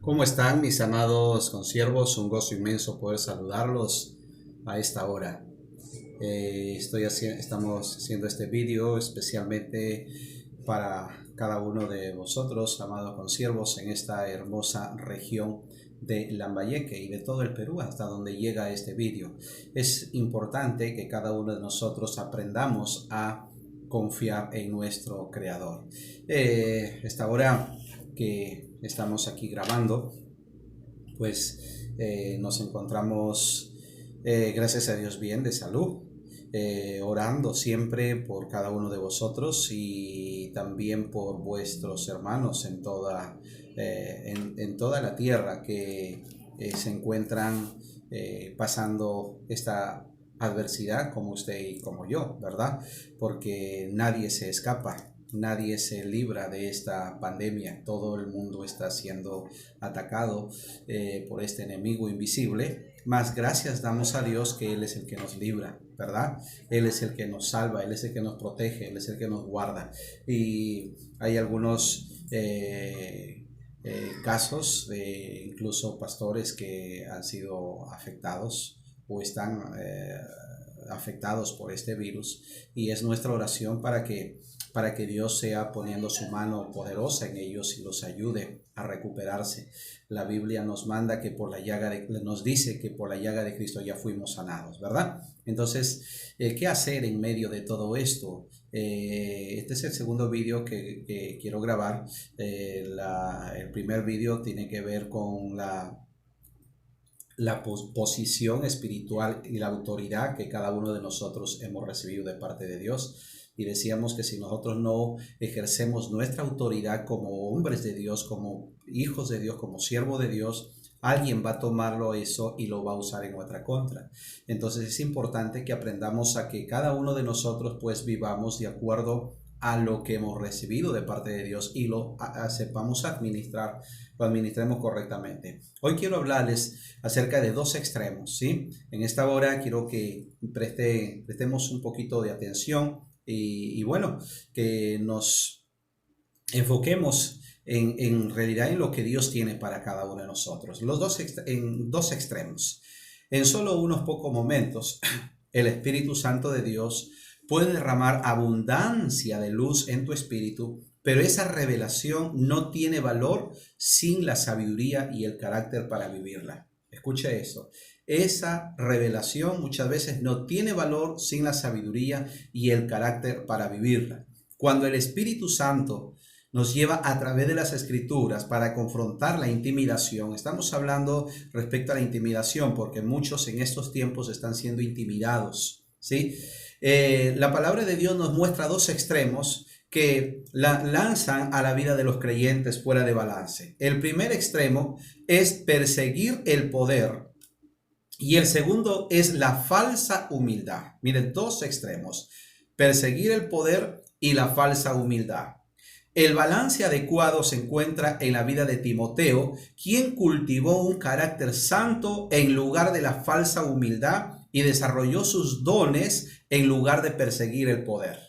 ¿Cómo están mis amados consiervos? Un gozo inmenso poder saludarlos a esta hora. Estamos haciendo este vídeo especialmente para cada uno de vosotros, amados consiervos, en esta hermosa región de Lambayeque y de todo el Perú hasta donde llega este vídeo. Es importante que cada uno de nosotros aprendamos a confiar en nuestro Creador. Esta hora que estamos aquí grabando, pues nos encontramos, gracias a Dios, bien de salud, orando siempre por cada uno de vosotros y también por vuestros hermanos en toda la tierra que se encuentran pasando esta adversidad como usted y como yo, ¿verdad? Porque nadie se escapa. Nadie se libra de esta pandemia. Todo el mundo está siendo atacado por este enemigo invisible. Más gracias damos a Dios que Él es el que nos libra, ¿verdad? Él es el que nos salva, Él es el que nos protege, Él es el que nos guarda. Y hay algunos casos de incluso pastores que han sido afectados o están afectados por este virus. Y es nuestra oración para que Dios sea poniendo su mano poderosa en ellos y los ayude a recuperarse. La Biblia nos manda que nos dice que por la llaga de Cristo ya fuimos sanados, ¿verdad? Entonces, ¿qué hacer en medio de todo esto? Este es el segundo vídeo que quiero grabar. El primer vídeo tiene que ver con la posición espiritual y la autoridad que cada uno de nosotros hemos recibido de parte de Dios. Y decíamos que si nosotros no ejercemos nuestra autoridad como hombres de Dios, como hijos de Dios, como siervos de Dios, alguien va a tomarlo eso y lo va a usar en nuestra contra. Entonces es importante que aprendamos a que cada uno de nosotros pues vivamos de acuerdo a lo que hemos recibido de parte de Dios y lo sepamos administrar, lo administremos correctamente. Hoy quiero hablarles acerca de dos extremos, ¿sí? En esta hora quiero que prestemos un poquito de atención y bueno, que nos enfoquemos en realidad en lo que Dios tiene para cada uno de nosotros. En dos extremos. En solo unos pocos momentos, el Espíritu Santo de Dios puede derramar abundancia de luz en tu espíritu, pero esa revelación no tiene valor sin la sabiduría y el carácter para vivirla. Escuche eso. Esa revelación muchas veces no tiene valor sin la sabiduría y el carácter para vivirla. Cuando el Espíritu Santo nos lleva a través de las Escrituras para confrontar la intimidación, estamos hablando respecto a la intimidación porque muchos en estos tiempos están siendo intimidados, ¿sí? La palabra de Dios nos muestra dos extremos que lanzan a la vida de los creyentes fuera de balance. El primer extremo es perseguir el poder y el segundo es la falsa humildad. Miren, dos extremos: perseguir el poder y la falsa humildad. El balance adecuado se encuentra en la vida de Timoteo, quien cultivó un carácter santo en lugar de la falsa humildad y desarrolló sus dones en lugar de perseguir el poder.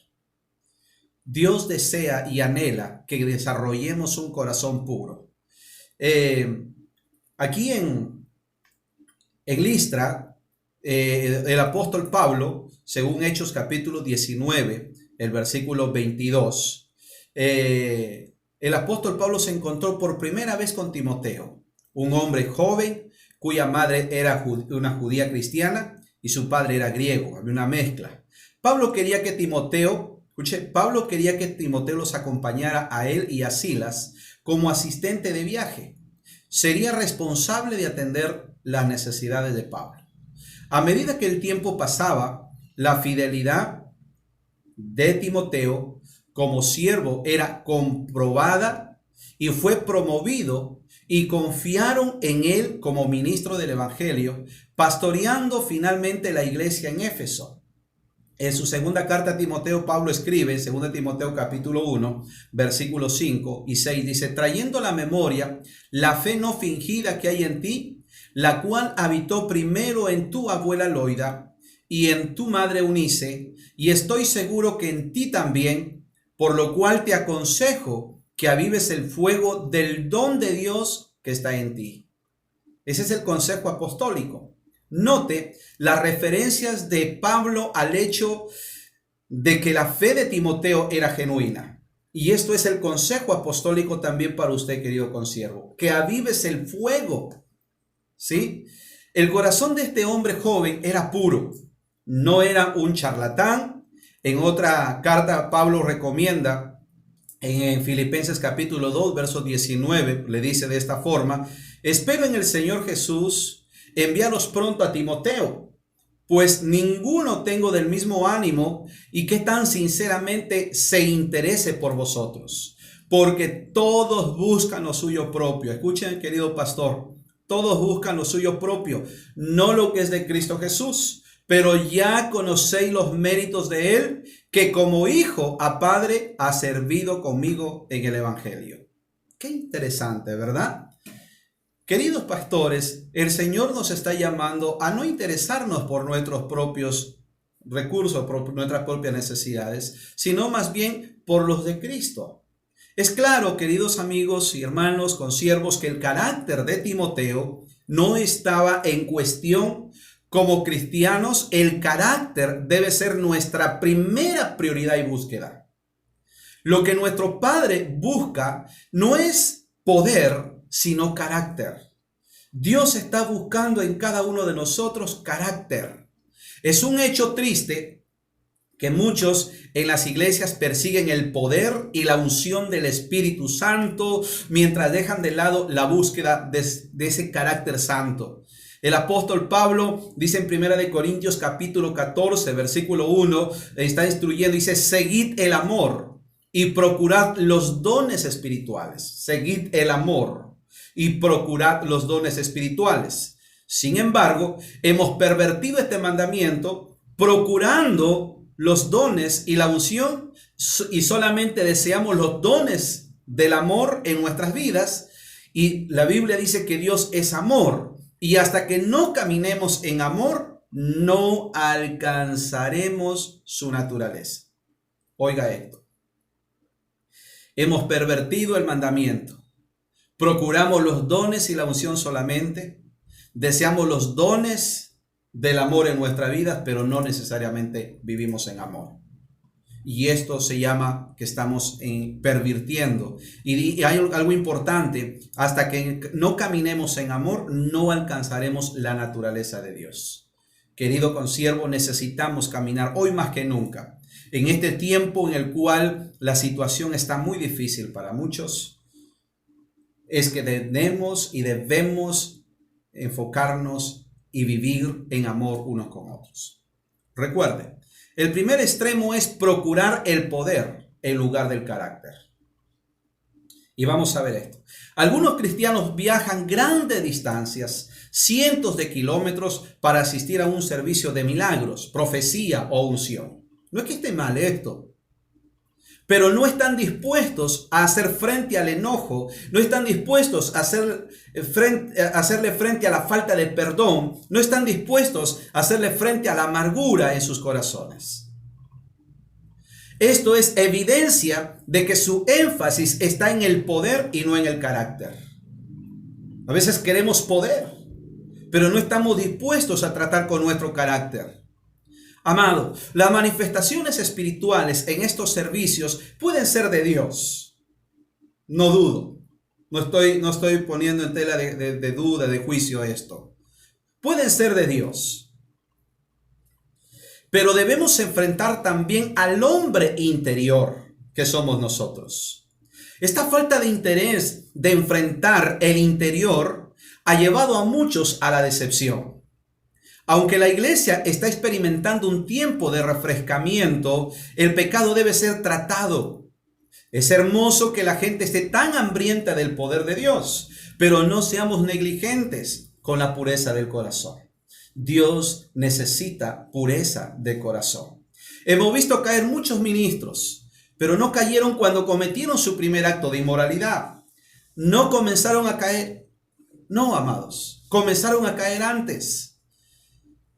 Dios desea y anhela que desarrollemos un corazón puro. Aquí en Listra, el apóstol Pablo, según Hechos capítulo 19, el versículo 22, el apóstol Pablo se encontró por primera vez con Timoteo, un hombre joven cuya madre era una judía cristiana y su padre era griego. Había una mezcla. Pablo quería que Timoteo los acompañara a él y a Silas como asistente de viaje. Sería responsable de atender las necesidades de Pablo. A medida que el tiempo pasaba, la fidelidad de Timoteo como siervo era comprobada y fue promovido, y confiaron en él como ministro del evangelio, pastoreando finalmente la iglesia en Éfeso. En su segunda carta a Timoteo, Pablo escribe en 2 Timoteo capítulo 1, versículos 5 y 6, dice: trayendo a la memoria la fe no fingida que hay en ti, la cual habitó primero en tu abuela Loida y en tu madre Eunice, y estoy seguro que en ti también, por lo cual te aconsejo que avives el fuego del don de Dios que está en ti. Ese es el consejo apostólico. Note las referencias de Pablo al hecho de que la fe de Timoteo era genuina. Y esto es el consejo apostólico también para usted, querido consiervo, que avives el fuego, ¿sí? El corazón de este hombre joven era puro, no era un charlatán. En otra carta Pablo recomienda, en Filipenses capítulo 2, verso 19, le dice de esta forma: espero en el Señor Jesús enviaros pronto a Timoteo, pues ninguno tengo del mismo ánimo y que tan sinceramente se interese por vosotros, porque todos buscan lo suyo propio. Escuchen, querido pastor, todos buscan lo suyo propio, no lo que es de Cristo Jesús, pero ya conocéis los méritos de él, que como hijo a padre ha servido conmigo en el evangelio. Qué interesante, ¿verdad? Queridos pastores, el Señor nos está llamando a no interesarnos por nuestros propios recursos, por nuestras propias necesidades, sino más bien por los de Cristo. Es claro, queridos amigos y hermanos consiervos, que el carácter de Timoteo no estaba en cuestión. Como cristianos, el carácter debe ser nuestra primera prioridad y búsqueda. Lo que nuestro Padre busca no es poder, sino carácter. Dios está buscando en cada uno de nosotros carácter. Es un hecho triste que muchos en las iglesias persiguen el poder y la unción del Espíritu Santo mientras dejan de lado la búsqueda de ese carácter santo. El apóstol Pablo dice en 1 Corintios capítulo 14, versículo 1, está instruyendo, dice: seguid el amor y procurad los dones espirituales. Seguid el amor y procurad los dones espirituales. Sin embargo, hemos pervertido este mandamiento procurando los dones y la unción, y solamente deseamos los dones del amor en nuestras vidas. Y la Biblia dice que Dios es amor. Y hasta que no caminemos en amor, no alcanzaremos su naturaleza. Oiga esto. Hemos pervertido el mandamiento. Procuramos los dones y la unción solamente. Deseamos los dones del amor en nuestra vida, pero no necesariamente vivimos en amor. Y esto se llama que estamos pervirtiendo. Y hay algo importante: hasta que no caminemos en amor, no alcanzaremos la naturaleza de Dios. Querido consiervo, necesitamos caminar hoy más que nunca. En este tiempo en el cual la situación está muy difícil para muchos, es que tenemos y debemos enfocarnos y vivir en amor unos con otros. Recuerde, el primer extremo es procurar el poder en lugar del carácter. Y vamos a ver esto. Algunos cristianos viajan grandes distancias, cientos de kilómetros, para asistir a un servicio de milagros, profecía o unción. No es que esté mal esto, pero no están dispuestos a hacer frente al enojo, no están dispuestos a hacerle frente a la falta de perdón, no están dispuestos a hacerle frente a la amargura en sus corazones. Esto es evidencia de que su énfasis está en el poder y no en el carácter. A veces queremos poder, pero no estamos dispuestos a tratar con nuestro carácter. Amado, las manifestaciones espirituales en estos servicios pueden ser de Dios. No dudo. No estoy poniendo en tela de duda, de juicio esto. Pueden ser de Dios. Pero debemos enfrentar también al hombre interior que somos nosotros. Esta falta de interés de enfrentar el interior ha llevado a muchos a la decepción. Aunque la iglesia está experimentando un tiempo de refrescamiento, el pecado debe ser tratado. Es hermoso que la gente esté tan hambrienta del poder de Dios, pero no seamos negligentes con la pureza del corazón. Dios necesita pureza de corazón. Hemos visto caer muchos ministros, pero no cayeron cuando cometieron su primer acto de inmoralidad. No comenzaron a caer. No, amados, comenzaron a caer antes.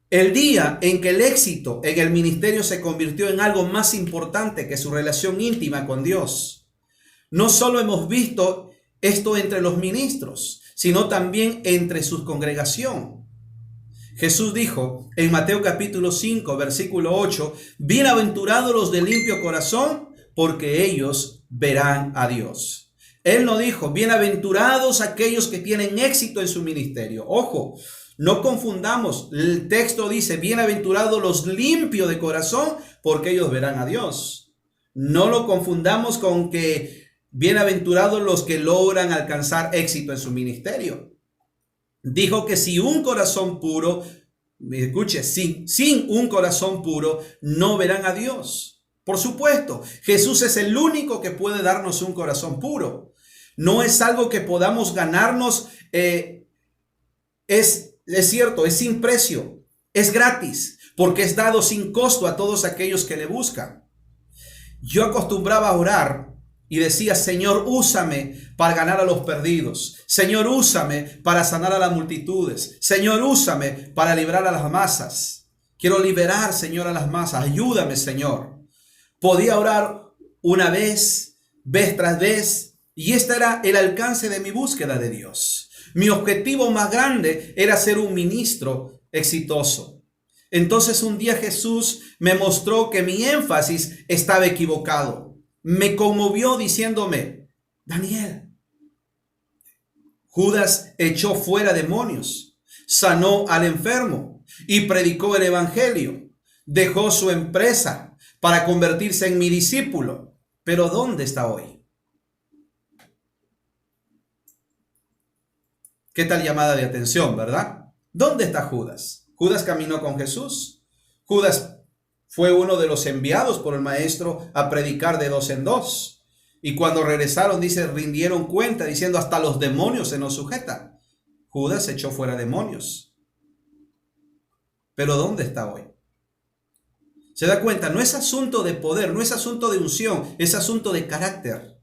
El día en que el éxito en el ministerio se convirtió en algo más importante que su relación íntima con Dios. No solo hemos visto esto entre los ministros, sino también entre su congregación. Jesús dijo en Mateo capítulo 5, versículo 8, bienaventurados los de limpio corazón, porque ellos verán a Dios. Él no dijo, bienaventurados aquellos que tienen éxito en su ministerio. Ojo, no confundamos. El texto dice, bienaventurados los limpios de corazón, porque ellos verán a Dios. No lo confundamos con que bienaventurados los que logran alcanzar éxito en su ministerio. Dijo que si un corazón puro, escuche, sin un corazón puro, no verán a Dios. Por supuesto, Jesús es el único que puede darnos un corazón puro. No es algo que podamos ganarnos, es cierto, es sin precio, es gratis, porque es dado sin costo a todos aquellos que le buscan. Yo acostumbraba a orar y decía, Señor, úsame para ganar a los perdidos. Señor, úsame para sanar a las multitudes. Señor, úsame para librar a las masas. Quiero liberar, Señor, a las masas. Ayúdame, Señor. Podía orar una vez tras vez, y este era el alcance de mi búsqueda de Dios. Mi objetivo más grande era ser un ministro exitoso. Entonces un día Jesús me mostró que mi énfasis estaba equivocado. Me conmovió diciéndome, Daniel, Judas echó fuera demonios, sanó al enfermo y predicó el evangelio. Dejó su empresa para convertirse en mi discípulo. Pero ¿dónde está hoy? ¿Qué tal llamada de atención, verdad? ¿Dónde está Judas? Judas caminó con Jesús. Judas fue uno de los enviados por el maestro a predicar de dos en dos. Y cuando regresaron, dice, rindieron cuenta diciendo, hasta los demonios se nos sujetan. Judas echó fuera demonios. Pero ¿dónde está hoy? Se da cuenta, no es asunto de poder, no es asunto de unción, es asunto de carácter.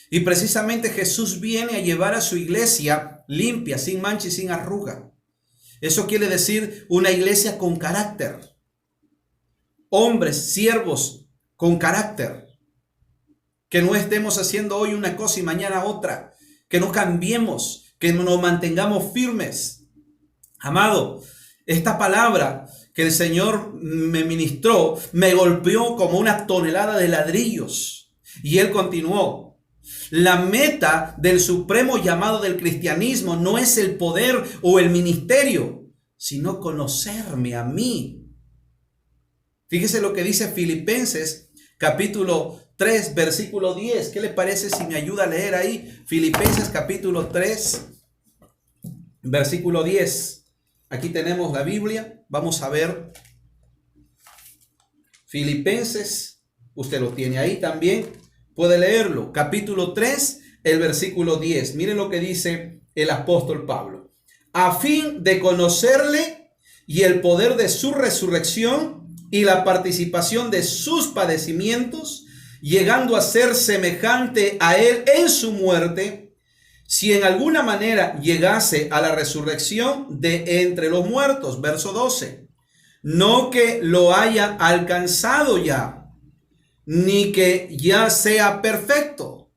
Y precisamente Jesús viene a llevar a su iglesia limpia, sin mancha y sin arruga. Eso quiere decir una iglesia con carácter. Hombres, siervos con carácter. Que no estemos haciendo hoy una cosa y mañana otra. Que no cambiemos, que nos mantengamos firmes. Amado, esta palabra que el Señor me ministró me golpeó como una tonelada de ladrillos. Y Él continuó. La meta del supremo llamado del cristianismo no es el poder o el ministerio, sino conocerme a mí. Fíjese lo que dice Filipenses capítulo 3, versículo 10. ¿Qué le parece si me ayuda a leer ahí? Filipenses capítulo 3, versículo 10. Aquí tenemos la Biblia. Vamos a ver. Filipenses, usted lo tiene ahí también. Puede leerlo. Capítulo 3, el versículo 10. Miren lo que dice el apóstol Pablo. A fin de conocerle y el poder de su resurrección y la participación de sus padecimientos, llegando a ser semejante a él en su muerte, si en alguna manera llegase a la resurrección de entre los muertos. Verso 12. No que lo haya alcanzado ya, ni que ya sea perfecto.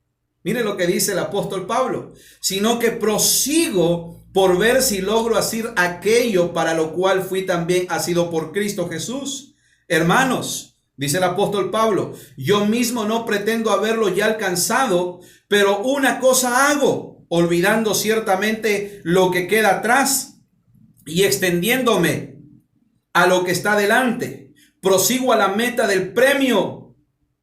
Mire lo que dice el apóstol Pablo. Sino que prosigo por ver si logro hacer aquello para lo cual fui también asido por Cristo Jesús. Hermanos, dice el apóstol Pablo, yo mismo no pretendo haberlo ya alcanzado, pero una cosa hago, olvidando ciertamente lo que queda atrás y extendiéndome a lo que está delante. Prosigo a la meta del premio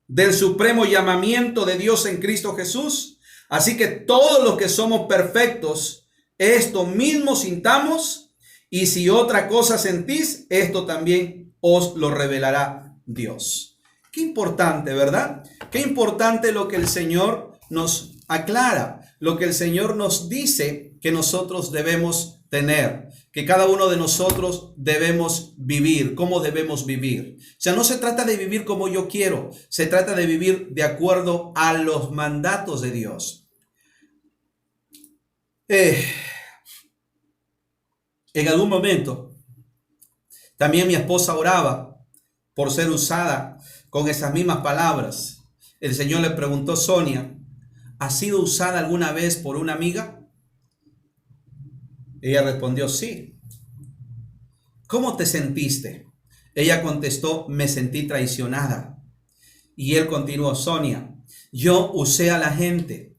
del supremo llamamiento de Dios en Cristo Jesús. Así que todos los que somos perfectos, esto mismo sintamos, y si otra cosa sentís, esto también os lo revelará Dios. Qué importante, ¿verdad? Qué importante lo que el Señor nos aclara, lo que el Señor nos dice que nosotros debemos tener, que cada uno de nosotros debemos vivir, cómo debemos vivir. O sea, no se trata de vivir como yo quiero, se trata de vivir de acuerdo a los mandatos de Dios. En algún momento, también mi esposa oraba por ser usada con esas mismas palabras. El Señor le preguntó, Sonia, ¿has sido usada alguna vez por una amiga? Ella respondió, sí. ¿Cómo te sentiste? Ella contestó, me sentí traicionada. Y él continuó, Sonia, yo usé a la gente.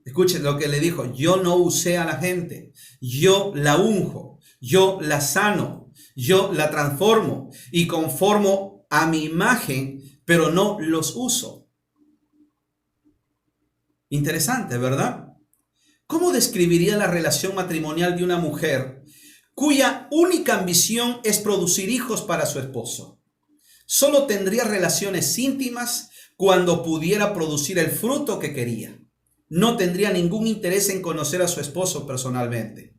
Escuchen lo que le dijo, yo no usé a la gente. Yo la unjo, yo la sano, yo la transformo y conformo a mi imagen, pero no los uso. Interesante, ¿verdad? ¿Cómo describiría la relación matrimonial de una mujer cuya única ambición es producir hijos para su esposo? Solo tendría relaciones íntimas cuando pudiera producir el fruto que quería. No tendría ningún interés en conocer a su esposo personalmente.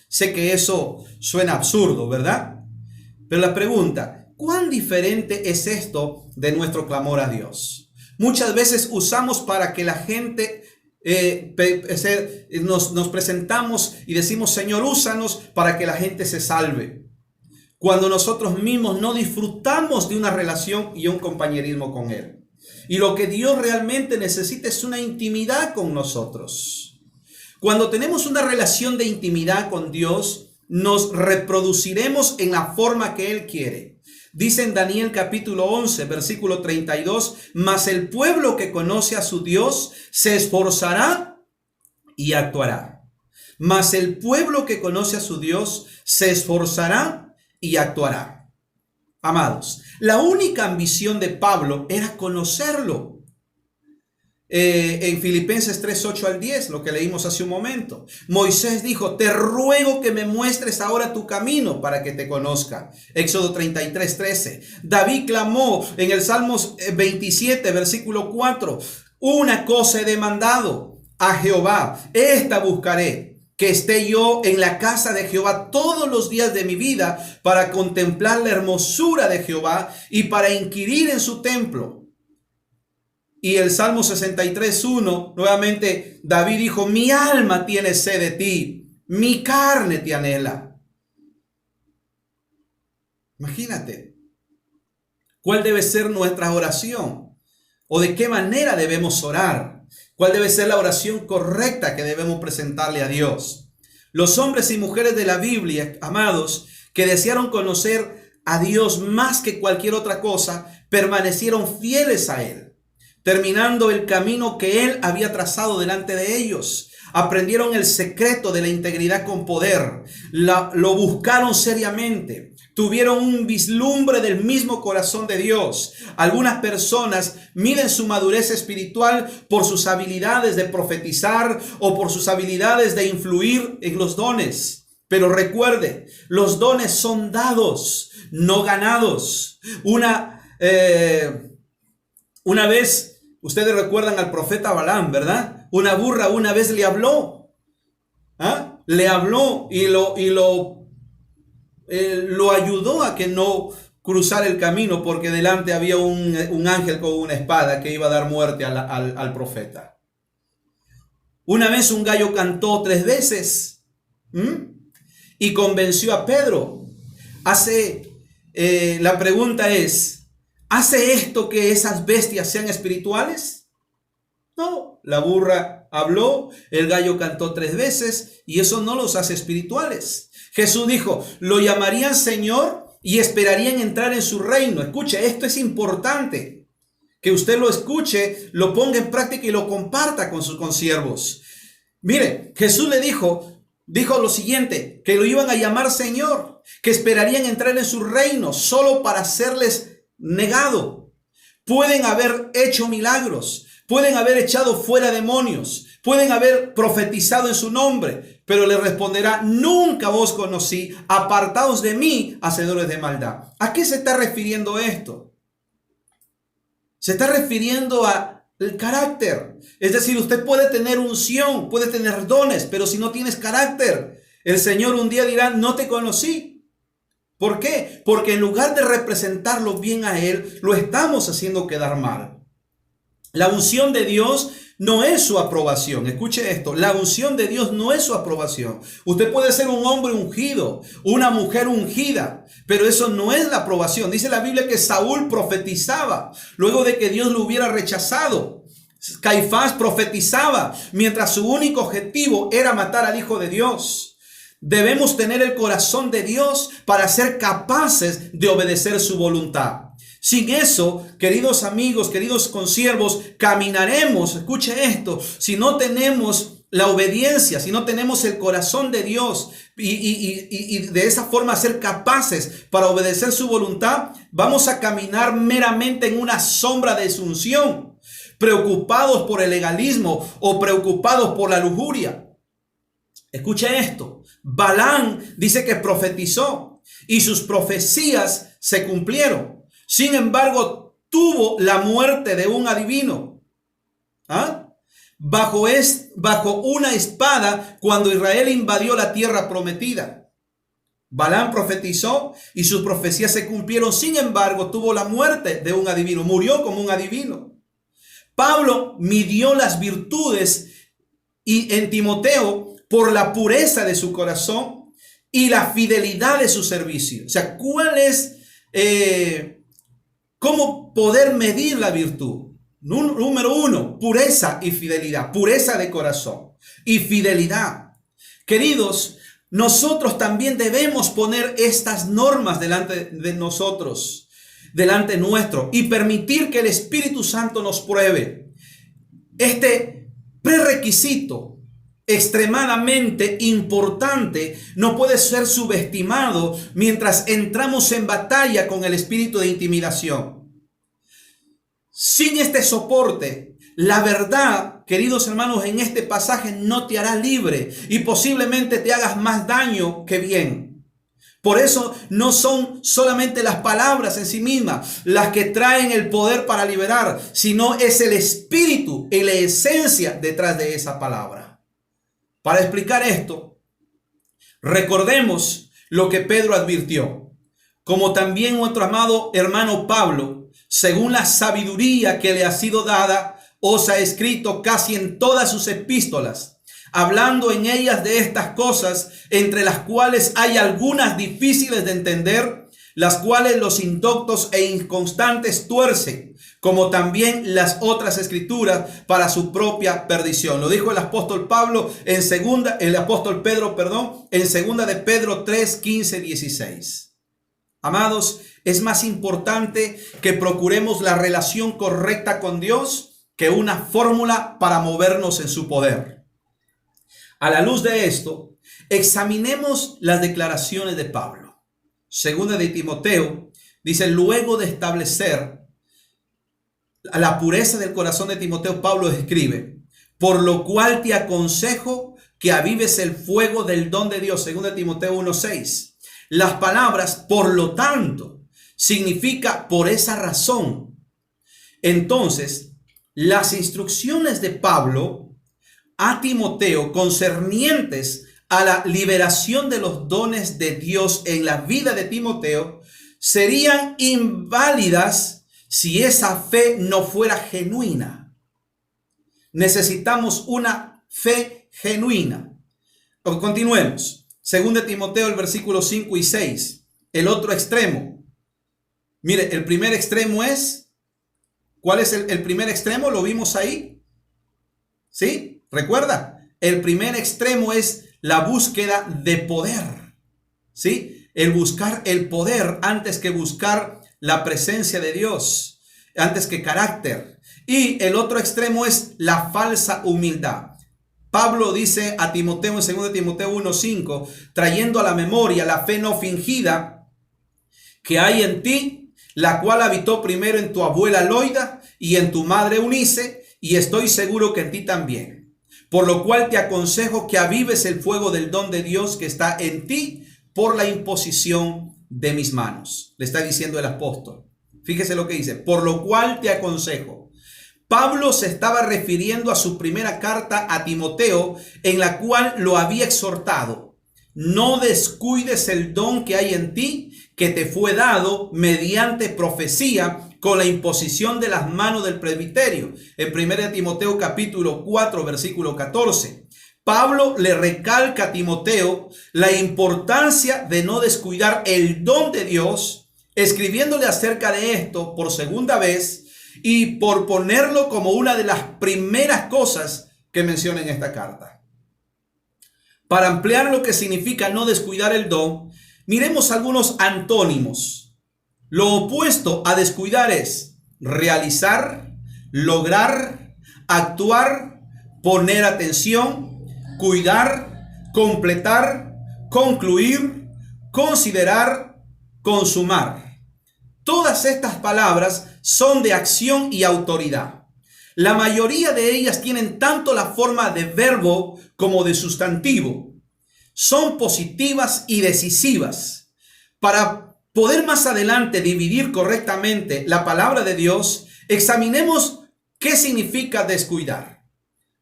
Sé que eso suena absurdo, ¿verdad? Pero la pregunta, ¿cuán diferente es esto de nuestro clamor a Dios? Muchas veces usamos para que la gente nos presentamos y decimos, Señor, úsanos para que la gente se salve, cuando nosotros mismos no disfrutamos de una relación y un compañerismo con Él. Y lo que Dios realmente necesita es una intimidad con nosotros. Cuando tenemos una relación de intimidad con Dios, nos reproduciremos en la forma que Él quiere. Dice en Daniel capítulo 11, versículo 32, mas el pueblo que conoce a su Dios se esforzará y actuará. Mas el pueblo que conoce a su Dios se esforzará y actuará. Amados, la única ambición de Pablo era conocerlo. En Filipenses 3, 8 al 10, lo que leímos hace un momento, Moisés dijo, te ruego que me muestres ahora tu camino para que te conozca. Éxodo 33, 13. David clamó en el Salmos 27, versículo 4, una cosa he demandado a Jehová, esta buscaré, que esté yo en la casa de Jehová todos los días de mi vida para contemplar la hermosura de Jehová y para inquirir en su templo. Y el Salmo 63:1, nuevamente David dijo, mi alma tiene sed de ti, mi carne te anhela. Imagínate, ¿cuál debe ser nuestra oración? ¿O de qué manera debemos orar? ¿Cuál debe ser la oración correcta que debemos presentarle a Dios? Los hombres y mujeres de la Biblia, amados, que desearon conocer a Dios más que cualquier otra cosa, permanecieron fieles a Él, terminando el camino que Él había trazado delante de ellos. Aprendieron el secreto de la integridad con poder. Lo buscaron seriamente. Tuvieron un vislumbre del mismo corazón de Dios. Algunas personas miden su madurez espiritual por sus habilidades de profetizar o por sus habilidades de influir en los dones. Pero recuerde, los dones son dados, no ganados. Una vez, ustedes recuerdan al profeta Balaam, ¿verdad? Una burra una vez le habló. Le habló y lo ayudó a que no cruzara el camino porque delante había un ángel con una espada que iba a dar muerte al profeta. Una vez un gallo cantó 3 veces y convenció a Pedro. La pregunta es, ¿hace esto que esas bestias sean espirituales? No, la burra habló, el gallo cantó 3 veces y eso no los hace espirituales. Jesús dijo, lo llamarían Señor y esperarían entrar en su reino. Escuche, esto es importante, que usted lo escuche, lo ponga en práctica y lo comparta con sus consiervos. Mire, Jesús le dijo lo siguiente, que lo iban a llamar Señor, que esperarían entrar en su reino solo para serles negado. Pueden haber hecho milagros, pueden haber echado fuera demonios, pueden haber profetizado en su nombre, pero le responderá, nunca os conocí, apartaos de mí, hacedores de maldad. ¿A qué se está refiriendo esto? Se está refiriendo al carácter. Es decir, usted puede tener unción, puede tener dones, pero si no tienes carácter, el Señor un día dirá, no te conocí. ¿Por qué? Porque en lugar de representarlo bien a Él, lo estamos haciendo quedar mal. La unción de Dios no es su aprobación. Escuche esto, la unción de Dios no es su aprobación. Usted puede ser un hombre ungido, una mujer ungida, pero eso no es la aprobación. Dice la Biblia que Saúl profetizaba luego de que Dios lo hubiera rechazado. Caifás profetizaba mientras su único objetivo era matar al Hijo de Dios. Debemos tener el corazón de Dios para ser capaces de obedecer su voluntad. Sin eso, queridos amigos, queridos consiervos, caminaremos, escuche esto, si no tenemos la obediencia, si no tenemos el corazón de Dios y de esa forma ser capaces para obedecer su voluntad, vamos a caminar meramente en una sombra de su unción, preocupados por el legalismo o preocupados por la lujuria. Escuche esto, Balaam dice que profetizó y sus profecías se cumplieron. Sin embargo, tuvo la muerte de un adivino. Bajo una espada cuando Israel invadió la tierra prometida. Balaam profetizó y sus profecías se cumplieron. Sin embargo, tuvo la muerte de un adivino. Murió como un adivino. Pablo midió las virtudes en Timoteo por la pureza de su corazón y la fidelidad de su servicio. O sea, ¿cuál es... ¿Cómo poder medir la virtud? Número uno, pureza y fidelidad. Pureza de corazón y fidelidad. Queridos, nosotros también debemos poner estas normas delante de nosotros, delante nuestro, y permitir que el Espíritu Santo nos pruebe. Este prerequisito extremadamente importante no puede ser subestimado mientras entramos en batalla con el espíritu de intimidación. Sin este soporte, la verdad, queridos hermanos, en este pasaje no te hará libre y posiblemente te hagas más daño que bien. Por eso no son solamente las palabras en sí mismas las que traen el poder para liberar, sino es el espíritu y la esencia detrás de esa palabra. Para explicar esto, recordemos lo que Pedro advirtió, como también nuestro amado hermano Pablo, según la sabiduría que le ha sido dada, os ha escrito casi en todas sus epístolas, hablando en ellas de estas cosas, entre las cuales hay algunas difíciles de entender, las cuales los indoctos e inconstantes tuercen, como también las otras escrituras para su propia perdición. Lo dijo el apóstol Pedro, en segunda de Pedro 3, 15, 16. Amados, es más importante que procuremos la relación correcta con Dios que una fórmula para movernos en su poder. A la luz de esto, examinemos las declaraciones de Pablo. Segunda de Timoteo dice, luego de establecer la pureza del corazón de Timoteo, Pablo escribe, por lo cual te aconsejo que avives el fuego del don de Dios. Segunda de Timoteo 1:6. Las palabras, por lo tanto, significa por esa razón. Entonces, las instrucciones de Pablo a Timoteo concernientes a la liberación de los dones de Dios en la vida de Timoteo serían inválidas si esa fe no fuera genuina. Necesitamos una fe genuina. Continuemos. Según de Timoteo, el versículo 5 y 6. El otro extremo. Mire, el primer extremo es... ¿Cuál es el primer extremo? ¿Lo vimos ahí? ¿Sí? ¿Recuerda? El primer extremo es la búsqueda de poder. ¿Sí? El buscar el poder antes que buscar la presencia de Dios, antes que carácter. Y el otro extremo es la falsa humildad. Pablo dice a Timoteo en 2 Timoteo 1:5, trayendo a la memoria la fe no fingida que hay en ti, la cual habitó primero en tu abuela Loida y en tu madre Eunice, y estoy seguro que en ti también. Por lo cual te aconsejo que avives el fuego del don de Dios que está en ti por la imposición de mis manos. Le está diciendo el apóstol. Fíjese lo que dice, por lo cual te aconsejo. Pablo se estaba refiriendo a su primera carta a Timoteo, en la cual lo había exhortado. No descuides el don que hay en ti, que te fue dado mediante profecía con la imposición de las manos del presbiterio. En 1 Timoteo capítulo 4, versículo 14. Pablo le recalca a Timoteo la importancia de no descuidar el don de Dios, escribiéndole acerca de esto por segunda vez, y por ponerlo como una de las primeras cosas que menciona en esta carta. Para ampliar lo que significa no descuidar el don, miremos algunos antónimos. Lo opuesto a descuidar es realizar, lograr, actuar, poner atención, cuidar, completar, concluir, considerar, consumar. Todas estas palabras son de acción y autoridad. La mayoría de ellas tienen tanto la forma de verbo como de sustantivo. Son positivas y decisivas. Para poder más adelante dividir correctamente la palabra de Dios, examinemos qué significa descuidar.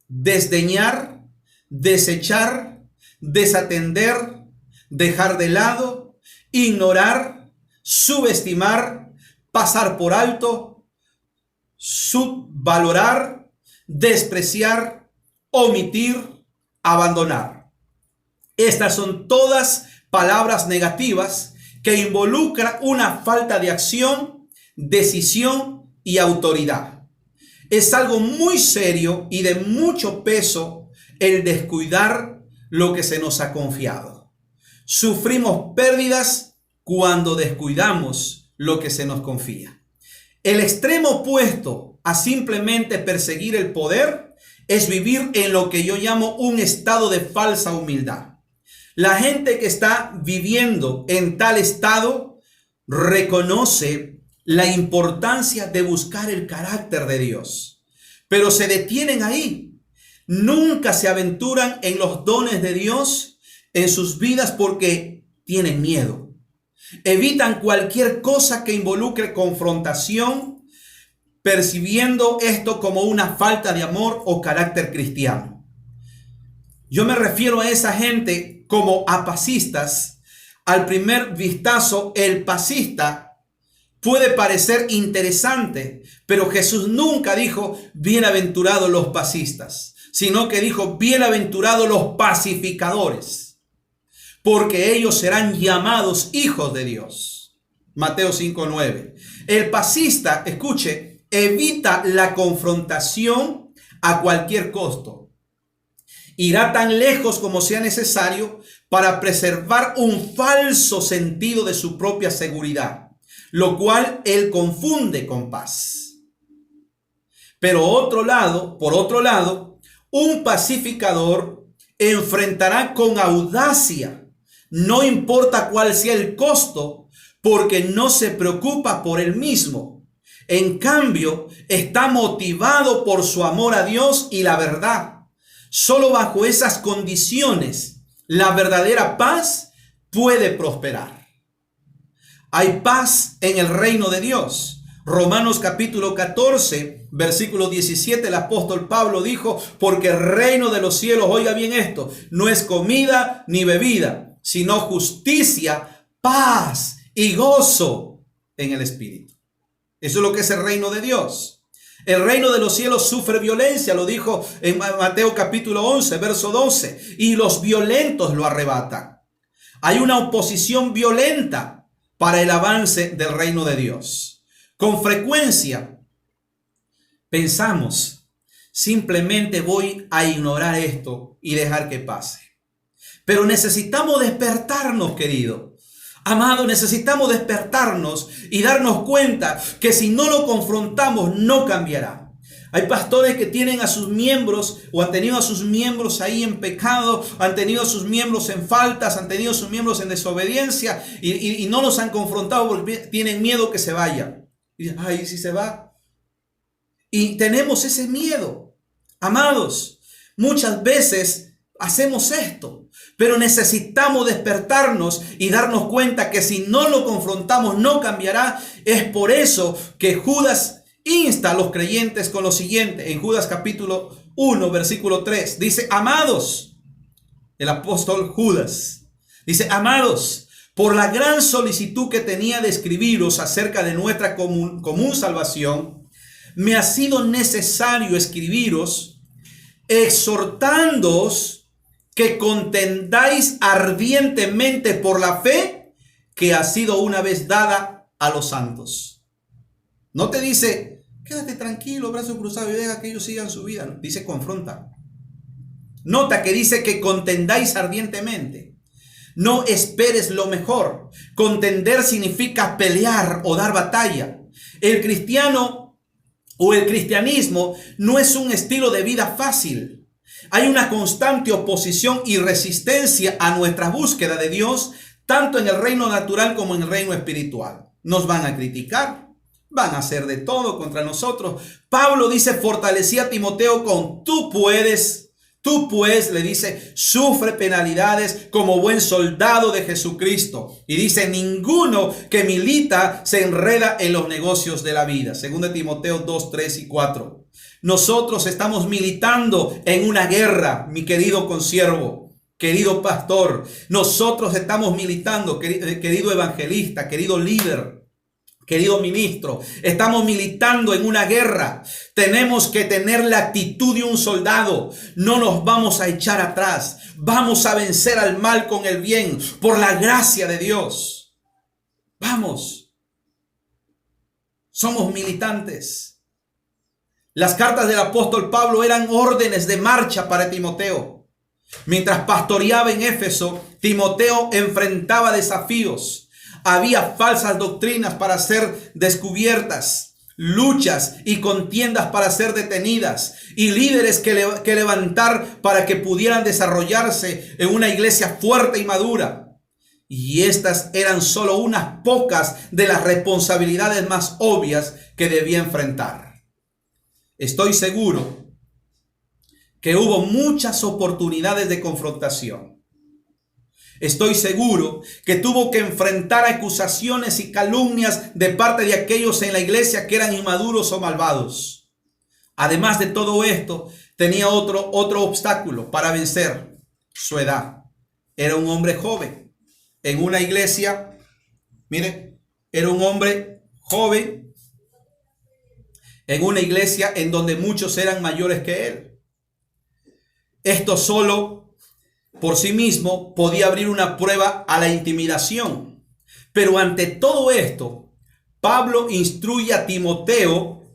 Desdeñar, desechar, desatender, dejar de lado, ignorar, subestimar, pasar por alto, subvalorar, despreciar, omitir, abandonar. Estas son todas palabras negativas que involucran una falta de acción, decisión y autoridad. Es algo muy serio y de mucho peso el descuidar lo que se nos ha confiado. Sufrimos pérdidas cuando descuidamos lo que se nos confía. El extremo opuesto a simplemente perseguir el poder es vivir en lo que yo llamo un estado de falsa humildad. La gente que está viviendo en tal estado reconoce la importancia de buscar el carácter de Dios, pero se detienen ahí. Nunca se aventuran en los dones de Dios en sus vidas porque tienen miedo. Evitan cualquier cosa que involucre confrontación, percibiendo esto como una falta de amor o carácter cristiano. Yo me refiero a esa gente como a pasistas. Al primer vistazo, el pasista puede parecer interesante, pero Jesús nunca dijo bienaventurados los pasistas, sino que dijo bienaventurados los pacificadores, porque ellos serán llamados hijos de Dios. Mateo 5:9. El pasista, escuche, evita la confrontación a cualquier costo. Irá tan lejos como sea necesario para preservar un falso sentido de su propia seguridad, lo cual él confunde con paz. Pero por otro lado, un pacificador enfrentará con audacia, no importa cuál sea el costo, porque no se preocupa por él mismo. En cambio, está motivado por su amor a Dios y la verdad. Solo bajo esas condiciones, la verdadera paz puede prosperar. Hay paz en el reino de Dios. Romanos capítulo 14, versículo 17, el apóstol Pablo dijo, porque el reino de los cielos, oiga bien esto, no es comida ni bebida, sino justicia, paz y gozo en el Espíritu. Eso es lo que es el reino de Dios. El reino de los cielos sufre violencia, lo dijo en Mateo capítulo 11, verso 12, y los violentos lo arrebatan. Hay una oposición violenta para el avance del reino de Dios. Con frecuencia pensamos, simplemente voy a ignorar esto y dejar que pase. Pero necesitamos despertarnos, querido. Amado, necesitamos despertarnos y darnos cuenta que si no lo confrontamos no cambiará. Hay pastores que tienen a sus miembros o han tenido a sus miembros ahí en pecado, han tenido a sus miembros en faltas, han tenido a sus miembros en desobediencia y no los han confrontado porque tienen miedo que se vaya. Y dicen, ay, si se va. Y tenemos ese miedo. Amados, muchas veces hacemos esto. Pero necesitamos despertarnos y darnos cuenta que si no lo confrontamos no cambiará. Es por eso que Judas insta a los creyentes con lo siguiente. En Judas capítulo 1, versículo 3. Dice, amados, el apóstol Judas. Dice, amados, por la gran solicitud que tenía de escribiros acerca de nuestra común salvación, me ha sido necesario escribiros exhortándoos que contendáis ardientemente por la fe que ha sido una vez dada a los santos. No te dice Quédate tranquilo, brazos cruzados y deja que ellos sigan su vida. Dice confronta. Nota que dice que contendáis ardientemente. No esperes lo mejor. Contender significa pelear o dar batalla. El cristiano o el cristianismo no es un estilo de vida fácil. Hay una constante oposición y resistencia a nuestra búsqueda de Dios, tanto en el reino natural como en el reino espiritual. Nos van a criticar, van a hacer de todo contra nosotros. Pablo dice, fortalecía a Timoteo con tú puedes. Tú pues, le dice, sufre penalidades como buen soldado de Jesucristo. Y dice, ninguno que milita se enreda en los negocios de la vida. 2 Timoteo 2, 3 y 4. Nosotros estamos militando en una guerra, mi querido consiervo, querido pastor. Nosotros estamos militando, querido evangelista, querido líder. Querido ministro, estamos militando en una guerra. Tenemos que tener la actitud de un soldado. No nos vamos a echar atrás. Vamos a vencer al mal con el bien por la gracia de Dios. Vamos. Somos militantes. Las cartas del apóstol Pablo eran órdenes de marcha para Timoteo. Mientras pastoreaba en Éfeso, Timoteo enfrentaba desafíos. Había falsas doctrinas para ser descubiertas, luchas y contiendas para ser detenidas, y líderes que levantar para que pudieran desarrollarse en una iglesia fuerte y madura. Y estas eran solo unas pocas de las responsabilidades más obvias que debía enfrentar. Estoy seguro que hubo muchas oportunidades de confrontación. Estoy seguro que tuvo que enfrentar acusaciones y calumnias de parte de aquellos en la iglesia que eran inmaduros o malvados. Además de todo esto, tenía otro obstáculo para vencer: su edad. Era un hombre joven. En una iglesia, mire, era un hombre joven en una iglesia en donde muchos eran mayores que él. Esto solo por sí mismo podía abrir una prueba a la intimidación. Pero ante todo esto, Pablo instruye a Timoteo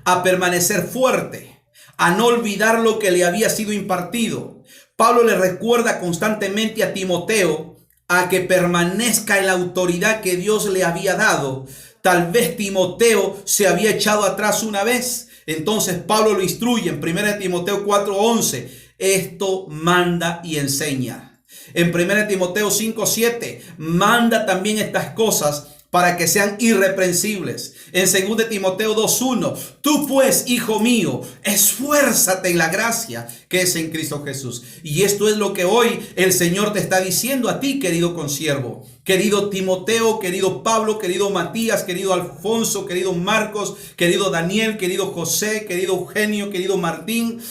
a permanecer fuerte, a no olvidar lo que le había sido impartido. Pablo le recuerda constantemente a Timoteo a que permanezca en la autoridad que Dios le había dado. Tal vez Timoteo se había echado atrás una vez. Entonces Pablo lo instruye en 1 Timoteo 4:11. Esto manda y enseña. En 1 Timoteo 5:7 manda también estas cosas para que sean irreprensibles. En 2 Timoteo 2:1, tú pues, hijo mío, esfuérzate en la gracia que es en Cristo Jesús. Y esto es lo que hoy el Señor te está diciendo a ti, querido consiervo, querido Timoteo, querido Pablo, querido Matías, querido Alfonso, querido Marcos, querido Daniel, querido José, querido Eugenio, querido Martín.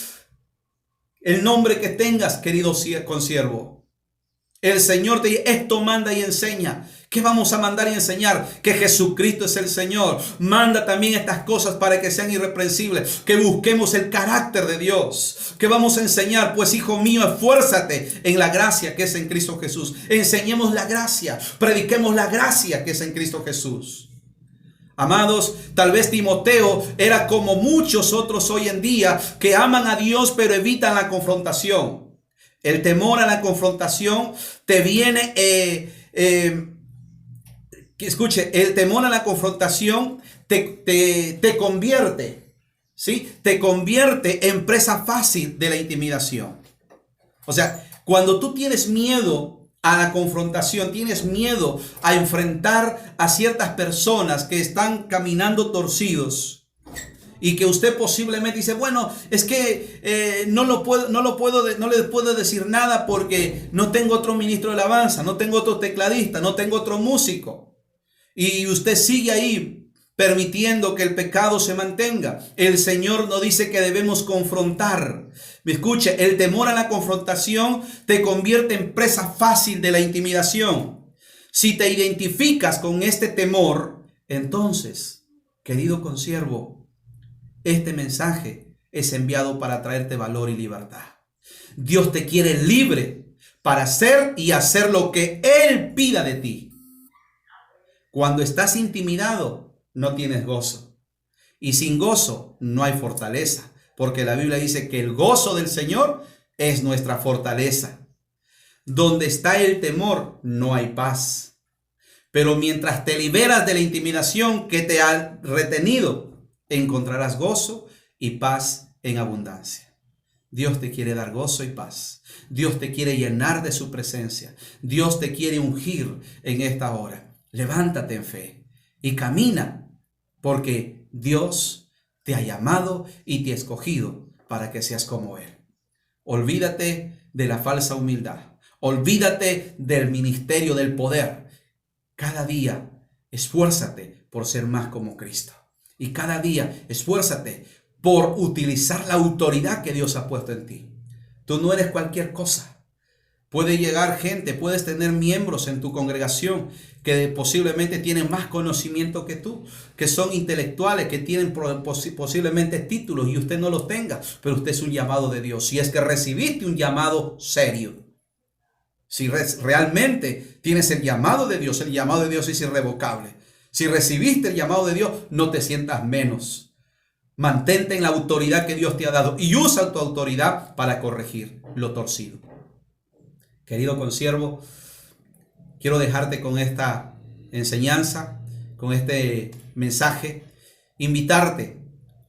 El nombre que tengas, querido consiervo. El Señor te dice, esto manda y enseña. ¿Qué vamos a mandar y enseñar? Que Jesucristo es el Señor. Manda también estas cosas para que sean irreprensibles. Que busquemos el carácter de Dios. ¿Qué vamos a enseñar? Pues hijo mío, esfuérzate en la gracia que es en Cristo Jesús. Enseñemos la gracia. Prediquemos la gracia que es en Cristo Jesús. Amados, tal vez Timoteo era como muchos otros hoy en día que aman a Dios pero evitan la confrontación. El temor a la confrontación te viene, escuche, el temor a la confrontación te convierte, ¿sí? Te convierte en presa fácil de la intimidación. O sea, cuando tú tienes miedo a la confrontación, tienes miedo a enfrentar a ciertas personas que están caminando torcidos y que usted posiblemente dice, bueno, es que no le puedo decir nada porque no tengo otro ministro de alabanza, no tengo otro tecladista, no tengo otro músico. Y usted sigue ahí permitiendo que el pecado se mantenga. El Señor nos dice que debemos confrontar. Me escuche, el temor a la confrontación te convierte en presa fácil de la intimidación. Si te identificas con este temor, entonces, querido consiervo, este mensaje es enviado para traerte valor y libertad. Dios te quiere libre para hacer y hacer lo que Él pida de ti. Cuando estás intimidado, no tienes gozo. Y sin gozo no hay fortaleza, porque la Biblia dice que el gozo del Señor es nuestra fortaleza. Donde está el temor, no hay paz. Pero mientras te liberas de la intimidación que te ha retenido, encontrarás gozo y paz en abundancia. Dios te quiere dar gozo y paz. Dios te quiere llenar de su presencia. Dios te quiere ungir en esta hora. Levántate en fe y camina, porque Dios te ha llamado y te ha escogido para que seas como Él. Olvídate de la falsa humildad. Olvídate del ministerio del poder. Cada día esfuérzate por ser más como Cristo. Y cada día esfuérzate por utilizar la autoridad que Dios ha puesto en ti. Tú no eres cualquier cosa. Puede llegar gente, puedes tener miembros en tu congregación que posiblemente tienen más conocimiento que tú, que son intelectuales, que tienen posiblemente títulos y usted no los tenga, pero usted es un llamado de Dios. Si es que recibiste un llamado serio, si realmente tienes el llamado de Dios es irrevocable. Si recibiste el llamado de Dios, no te sientas menos. Mantente en la autoridad que Dios te ha dado y usa tu autoridad para corregir lo torcido. Querido consiervo, quiero dejarte con esta enseñanza, con este mensaje, invitarte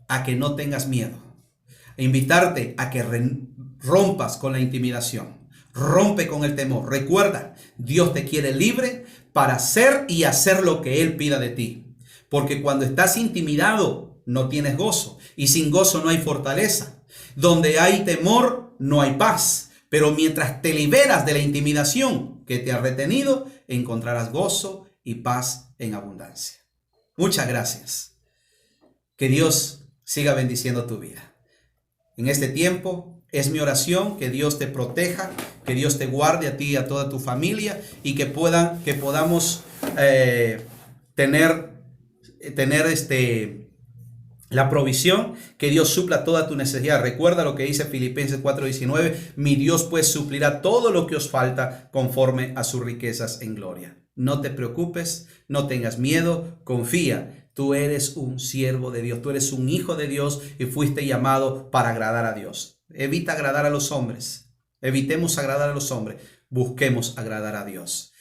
a que no tengas miedo, invitarte a que rompas con la intimidación, rompe con el temor. Recuerda, Dios te quiere libre para hacer y hacer lo que Él pida de ti, porque cuando estás intimidado no tienes gozo, y sin gozo no hay fortaleza. Donde hay temor no hay paz. Pero mientras te liberas de la intimidación que te ha retenido, encontrarás gozo y paz en abundancia. Muchas gracias. Que Dios siga bendiciendo tu vida. En este tiempo es mi oración que Dios te proteja, que Dios te guarde a ti y a toda tu familia, y que podamos tener la provisión, que Dios supla toda tu necesidad. Recuerda lo que dice Filipenses 4:19, mi Dios pues suplirá todo lo que os falta conforme a sus riquezas en gloria. No te preocupes, no tengas miedo, confía. Tú eres un siervo de Dios, tú eres un hijo de Dios y fuiste llamado para agradar a Dios. Evita agradar a los hombres, evitemos agradar a los hombres, busquemos agradar a Dios.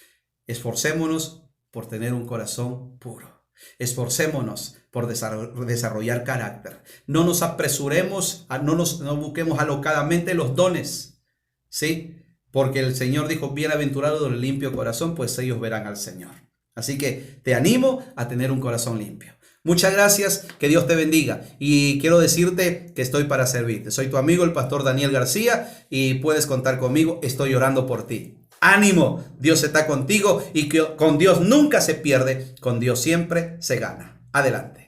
Esforcémonos por tener un corazón puro. Esforcémonos por desarrollar carácter. No nos apresuremos, no busquemos alocadamente los dones, ¿sí? Porque el Señor dijo, bienaventurados el limpio corazón, pues ellos verán al Señor. Así que te animo a tener un corazón limpio. Muchas gracias, que Dios te bendiga. Y quiero decirte que estoy para servirte. Soy tu amigo, el pastor Daniel García, y puedes contar conmigo. Estoy orando por ti. Ánimo, Dios está contigo, y que con Dios nunca se pierde, con Dios siempre se gana. Adelante.